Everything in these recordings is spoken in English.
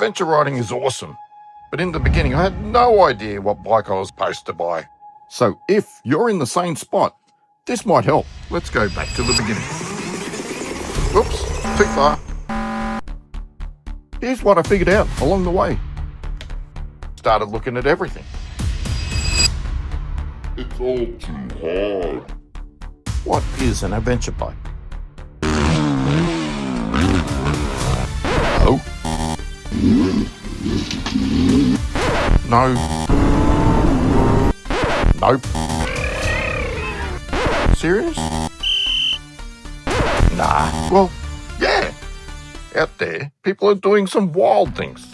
Adventure riding is awesome, but in the beginning I had no idea what bike I was supposed to buy. So if you're in the same spot, this might help. Let's go back to the beginning. Whoops, too far. Here's what I figured out along the way. Started looking at everything. It's all too hard. What is an adventure bike? Oh. No. Nope. Serious? Nah. Well, yeah. Out there, people are doing some wild things.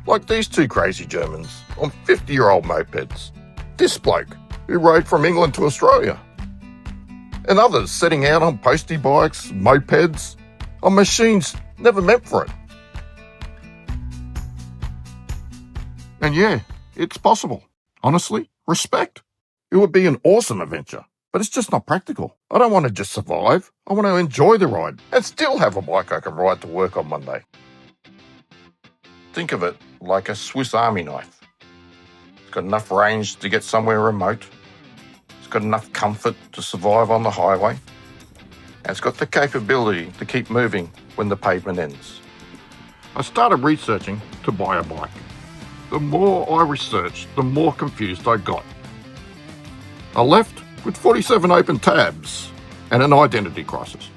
Like these two crazy Germans on 50-year-old mopeds. This bloke who rode from England to Australia. And others setting out on postie bikes, mopeds, on machines never meant for it. And yeah, it's possible. Honestly, respect. It would be an awesome adventure, but it's just not practical. I don't want to just survive. I want to enjoy the ride and still have a bike I can ride to work on Monday. Think of it like a Swiss Army knife. It's got enough range to get somewhere remote. It's got enough comfort to survive on the highway. And it's got the capability to keep moving when the pavement ends. I started researching to buy a bike. The more I researched, the more confused I got. I left with 47 open tabs and an identity crisis.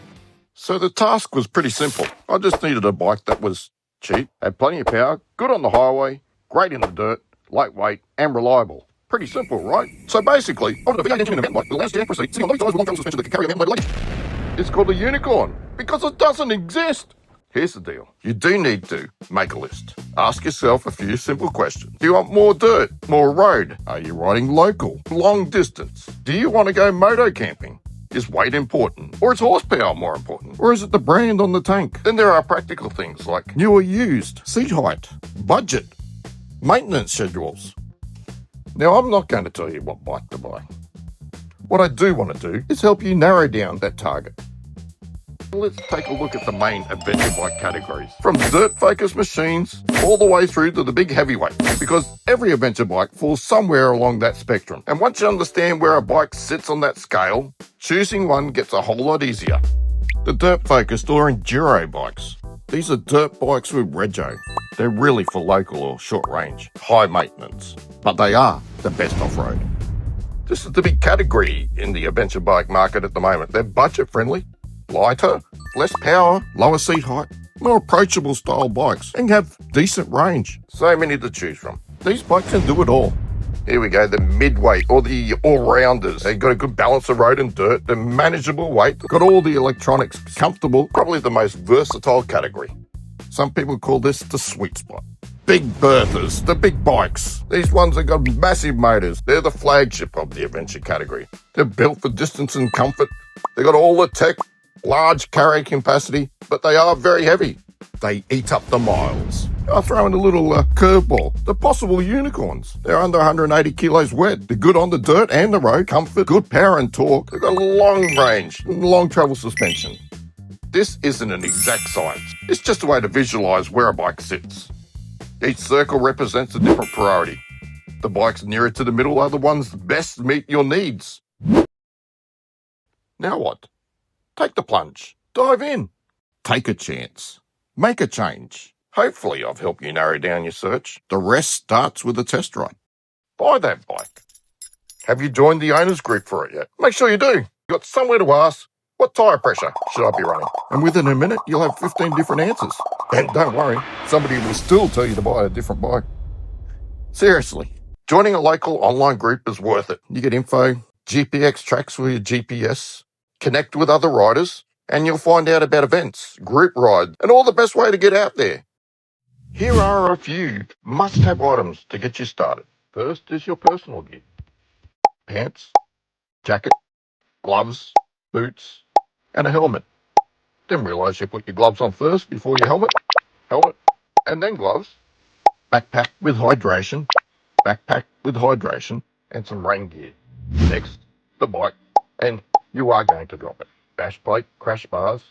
So the task was pretty simple. I just needed a bike that was cheap, had plenty of power, good on the highway, great in the dirt, lightweight and reliable. Pretty simple, right? So basically, I wanted a V8 engine in an event bike with a lounge jack seat, sitting on those guys with long travel suspension that can carry a mountain load luggage. It's called a unicorn because it doesn't exist. Here's the deal. You do need to make a list. Ask yourself a few simple questions. Do you want more dirt? More road? Are you riding local? Long distance? Do you want to go moto camping? Is weight important? Or is horsepower more important? Or is it the brand on the tank? Then there are practical things like new or used, seat height, budget, maintenance schedules. Now, I'm not going to tell you what bike to buy. What I do want to do is help you narrow down that target. Let's take a look at the main adventure bike categories, from dirt-focused machines all the way through to the big heavyweights, because every adventure bike falls somewhere along that spectrum. And once you understand where a bike sits on that scale, choosing one gets a whole lot easier. The dirt-focused or enduro bikes. These are dirt bikes with rego. They're really for local or short range, high maintenance, but they are the best off-road. This is the big category in the adventure bike market at the moment. They're budget-friendly, lighter, less power, lower seat height, more approachable style bikes, and have decent range. So many to choose from. These bikes can do it all. Here we go, the midweight or the all-rounders. They've got a good balance of road and dirt. They're manageable weight. Got all the electronics, comfortable, probably the most versatile category. Some people call this the sweet spot. Big Berthas, the big bikes. These ones have got massive motors. They're the flagship of the adventure category. They're built for distance and comfort. They've got all the tech, large carrying capacity, but they are very heavy. They eat up the miles. I'll throw in a little curveball. The possible unicorns. They're under 180 kilos wet. They're good on the dirt and the road. Comfort, good power and torque. They've got a long range, long travel suspension. This isn't an exact science. It's just a way to visualize where a bike sits. Each circle represents a different priority. The bikes nearer to the middle are the ones that best meet your needs. Now what? Take the plunge. Dive in. Take a chance. Make a change. Hopefully I've helped you narrow down your search. The rest starts with a test ride. Buy that bike. Have you joined the owners group for it yet? Make sure you do. You've got somewhere to ask, what tyre pressure should I be running? And within a minute, you'll have 15 different answers. And don't worry, somebody will still tell you to buy a different bike. Seriously, joining a local online group is worth it. You get info, GPX tracks for your GPS, connect with other riders, and you'll find out about events, group rides, and all the best way to get out there. Here are a few must-have items to get you started. First is your personal gear. Pants, jacket, gloves, boots, and a helmet. Didn't realise you put your gloves on first before your helmet, and then gloves. Backpack with hydration, and some rain gear. Next, the bike, and you are going to drop it. Bash plate, crash bars,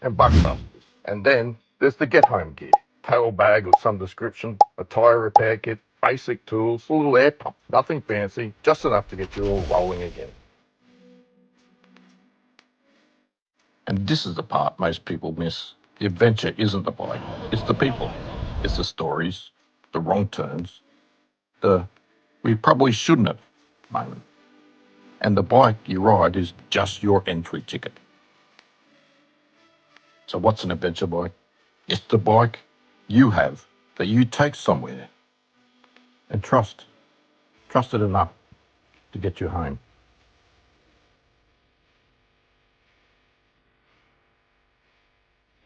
and buck busters. And then there's the get home gear. tail bag of some description, a tyre repair kit, basic tools, a little air pump, nothing fancy, just enough to get you all rolling again. And this is the part most people miss. The adventure isn't the bike, it's the people. It's the stories, the wrong turns, the we probably shouldn't have moment. And the bike you ride is just your entry ticket. So what's an adventure bike? It's the bike you have that you take somewhere and trust it enough to get you home.